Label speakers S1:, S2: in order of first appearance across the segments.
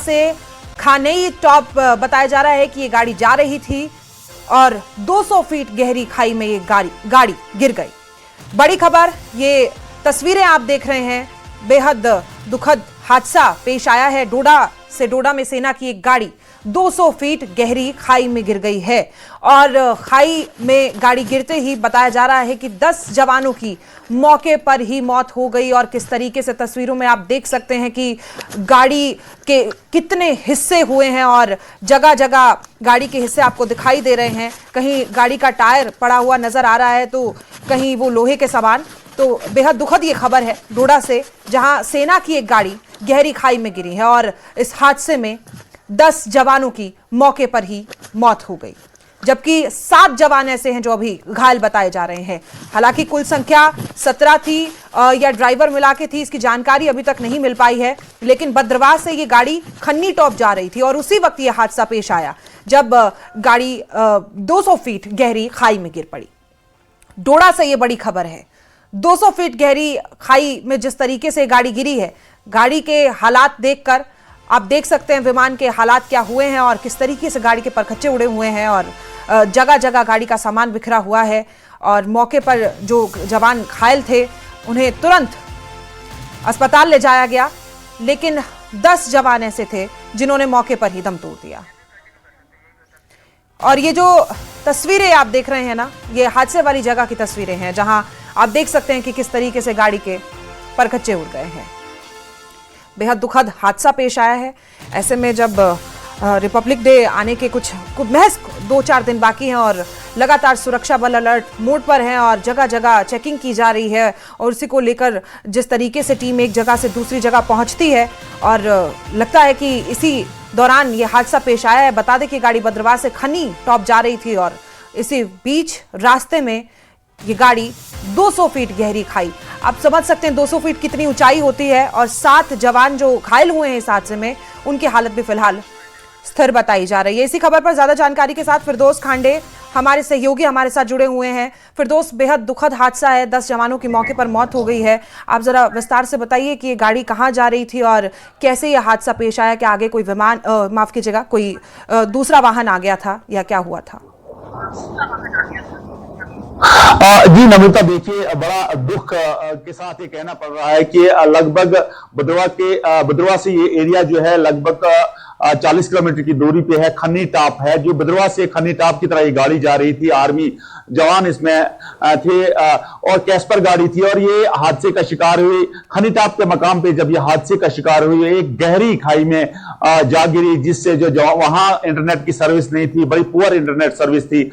S1: से खानेई टॉप बताया जा रहा है कि ये गाड़ी जा रही थी और 200 फीट गहरी खाई में ये गाड़ी गिर गई। बड़ी खबर, ये तस्वीरें आप देख रहे हैं, बेहद दुखद हादसा पेश आया है। डोडा में सेना की एक गाड़ी 200 फीट गहरी खाई में गिर गई है और खाई में गाड़ी गिरते ही बताया जा रहा है कि 10 जवानों की मौके पर ही मौत हो गई। और किस तरीके से तस्वीरों में आप देख सकते हैं कि गाड़ी के कितने हिस्से हुए हैं और जगह जगह गाड़ी के हिस्से आपको दिखाई दे रहे हैं। कहीं गाड़ी का टायर पड़ा हुआ नजर आ रहा है तो कहीं वो लोहे के सामान। तो बेहद दुखद ये खबर है डोडा से, जहां सेना की एक गाड़ी गहरी खाई में गिरी है और इस हादसे में 10 जवानों की मौके पर ही मौत हो गई, जबकि 7 जवान ऐसे हैं जो अभी घायल बताए जा रहे हैं। हालांकि कुल संख्या 17 थी या ड्राइवर मिला के थी, इसकी जानकारी अभी तक नहीं मिल पाई है। लेकिन बद्रवाह से ये गाड़ी खन्नी टॉप जा रही थी और उसी वक्त ये हादसा पेश आया जब गाड़ी 200 फीट गहरी खाई में गिर पड़ी। डोडा से ये बड़ी खबर है। 200 फीट गहरी खाई में जिस तरीके से गाड़ी गिरी है, गाड़ी के हालात देखकर आप देख सकते हैं विमान के हालात क्या हुए हैं और किस तरीके से गाड़ी के परखच्चे उड़े हुए हैं और जगह जगह गाड़ी का सामान बिखरा हुआ है। और मौके पर जो जवान घायल थे उन्हें तुरंत अस्पताल ले जाया गया, लेकिन 10 जवान ऐसे थे जिन्होंने मौके पर ही दम तोड़ दिया। और ये जो तस्वीरें आप देख रहे हैं ना, ये हादसे वाली जगह की तस्वीरें हैं जहां आप देख सकते हैं कि किस तरीके से गाड़ी के परखच्चे उड़ गए हैं। बेहद दुखद हादसा पेश आया है। ऐसे में जब रिपब्लिक डे आने के कुछ महज 2-4 दिन बाकी हैं और लगातार सुरक्षा बल अलर्ट मोड पर हैं और जगह जगह चेकिंग की जा रही है और उसी को लेकर जिस तरीके से टीम एक जगह से दूसरी जगह पहुंचती है और लगता है कि इसी दौरान ये हादसा पेश आया है। बता दें कि गाड़ी बद्रवाह से खन्नी टॉप जा रही थी और इसी बीच रास्ते में ये गाड़ी 200 फीट गहरी खाई। आप समझ सकते हैं 200 फीट कितनी ऊंचाई होती है। और 7 जवान जो घायल हुए हैं इस हादसे में, उनकी हालत भी फिलहाल स्थिर बताई जा रही है। इसी खबर पर ज्यादा जानकारी के साथ फिरदौस खांडे हमारे सहयोगी हमारे साथ जुड़े हुए हैं। फिरदौस, बेहद दुखद हादसा है, 10 जवानों की मौके पर मौत हो गई है। आप जरा विस्तार से बताइए कि ये गाड़ी कहाँ जा रही थी और कैसे ये हादसा पेश आया? कि आगे कोई विमान माफ कीजिएगा कोई दूसरा वाहन आ गया था या क्या हुआ था?
S2: जी नम्रता, देखिए बड़ा दुख के साथ ये कहना पड़ रहा है कि लगभग बद्रवाह से ये एरिया जो है लगभग 40 किलोमीटर की दूरी पे है। खन्नी टॉप है, जो बद्रवाह से खन्नी टॉप की तरह ये गाड़ी जा रही थी। आर्मी जवान इसमें थे और कैस्पर गाड़ी थी और ये हादसे का शिकार हुई। खन्नी टॉप के मकाम पे जब ये हादसे का शिकार हुई, एक गहरी खाई में जा गिरी, जिससे जो वहां इंटरनेट की सर्विस नहीं थी, बड़ी पुअर इंटरनेट सर्विस थी।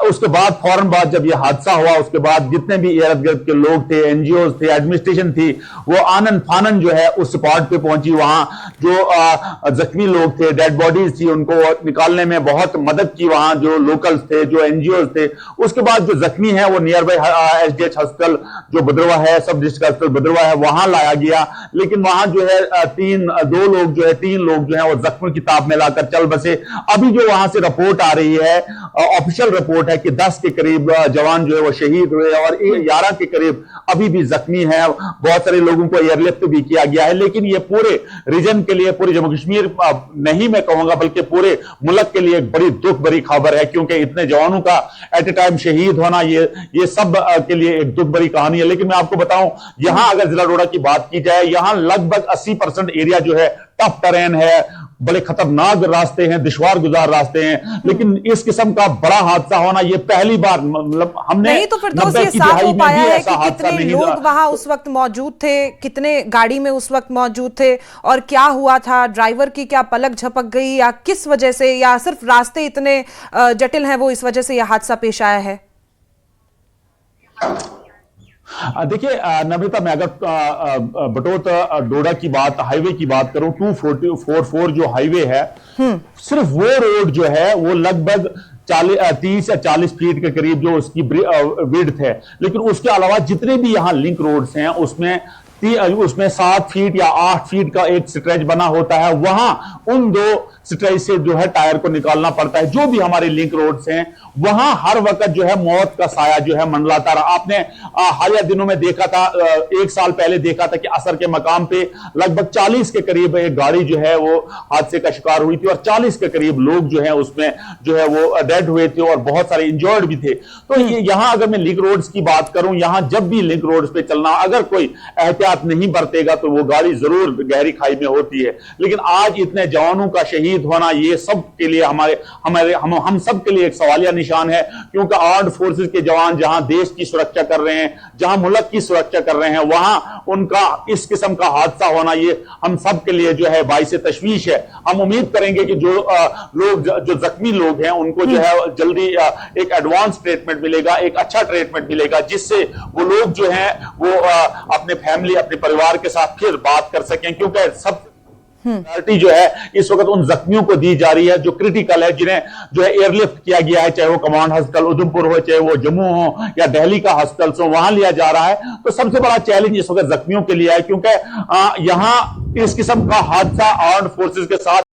S2: उसके बाद फौरन बाद जब ये हादसा हुआ, उसके बाद जितने भी इर्द गिर्द के लोग थे, एनजीओ थे, एडमिनिस्ट्रेशन थी, वो आनन फानन जो है उस स्पॉट पे पहुंची। वहां जो जख्मी लोग थे, डेड बॉडीज थी, उनको निकालने में बहुत मदद की वहां जो लोकल्स थे, जो एनजीओ थे। उसके बाद जो जख्मी है वो नियर बाई एसडीएच हॉस्पिटल जो बद्रवाह है, सब डिस्ट्रिक्ट हॉस्पिटल बद्रवाह है, वहां लाया गया। लेकिन वहां जो है 3 लोग जो है वो जख्मों की ताब में लाकर चल बसे। अभी जो वहां से रिपोर्ट आ रही है, ऑफिशियल रिपोर्ट है कि 10 के करीब जवान जो है वो शहीद हुए और 11 के करीब अभी भी जख्मी है। बहुत सारे लोगों को एयरलिफ्ट भी किया गया है। लेकिन ये पूरे रीजन के लिए, पूरे जम्मू कश्मीर नहीं मैं कहूंगा बल्कि पूरे मुल्क के लिए एक बड़ी दुख भरी खबर है, क्योंकि इतने जवानों का एट ए टाइम शहीद होना ये सब के लिए एक दुख भरी कहानी है। लेकिन मैं आपको बताऊं, यहां अगर जिला डोडा की बात की जाए, यहां लगभग 80% एरिया जो है टफ टेरेन है, बड़े खतरनाक रास्ते हैं, दुश्वार गुजार रास्ते हैं। लेकिन इस किस्म का बड़ा हादसा होना ये पहली बार, मतलब हमने
S1: नहीं तो फिर दोस्त ये साफ हो पाया है कि कितने लोग वहां उस वक्त मौजूद थे, कितने गाड़ी में उस वक्त मौजूद थे और क्या हुआ था? ड्राइवर की क्या पलक झपक गई या किस वजह से, या सिर्फ रास्ते इतने जटिल हैं वो इस वजह से यह हादसा पेश आया है?
S2: देखिए नम्रता, मैं अगर बटोत डोडा की बात, हाईवे की बात करूं, 244 जो हाईवे है, सिर्फ वो रोड जो है वो लगभग 30 या 40 फीट के करीब जो उसकी विड्थ है। लेकिन उसके अलावा जितने भी यहां लिंक रोड्स हैं उसमें उसमें 7 फीट या 8 फीट का एक स्ट्रेच बना होता है, वहां उन 2 स्ट्रेच से जो है टायर को निकालना पड़ता है। जो भी हमारे लिंक रोड्स हैं वहां हर वक्त जो है मौत का साया जो है मंडलाता रहा। आपने हालिया दिनों में देखा था, 1 साल पहले देखा था कि असर के मकाम पे लगभग 40 के करीब एक गाड़ी जो है वो हादसे का शिकार हुई थी और 40 के करीब लोग जो है उसमें जो है वो डेड हुए थे और बहुत सारे इंजर्ड भी थे। तो यहां अगर मैं लिंक रोड्स की बात करूं, यहां जब भी लिंक रोड्स पे चलना, अगर कोई एहतियात नहीं बरतेगा तो वो गाड़ी जरूर गहरी खाई में होती है। लेकिन आज इतने जवानों का शहीद होना ये सब के लिए हम सब के लिए एक सवालिया निशान है, क्योंकि आर्म्ड फोर्सेस के जवान जहां देश की सुरक्षा कर रहे हैं, जहां मुल्क की सुरक्षा कर रहे हैं, वहां उनका इस किस्म का हादसा होना ये हम सब के लिए जो है बाइसे तशवीश है। हम उम्मीद करेंगे कि जो जख्मी लोग हैं उनको जो है जल्दी एक एडवांस ट्रीटमेंट मिलेगा, एक अच्छा ट्रीटमेंट मिलेगा, जिससे वो लोग जो हैं वो अपने फैमिली, अपने परिवार के साथ फिर बात कर सकें। क्योंकि सब प्रायोरिटी जो है इस वक्त उन जख्मियों को दी जा रही है जो क्रिटिकल है, जिन्हें जो है एयरलिफ्ट किया गया है, चाहे वो कमांड हॉस्पिटल उधमपुर हो, चाहे वो जम्मू हो या दिल्ली का हॉस्पिटल हो, वहां लिया जा रहा है। तो सबसे बड़ा चैलेंज इस वक्त जख्मियों के लिए है, क्योंकि यहां इस किस्म का हादसा आर्म्ड फोर्सेस के साथ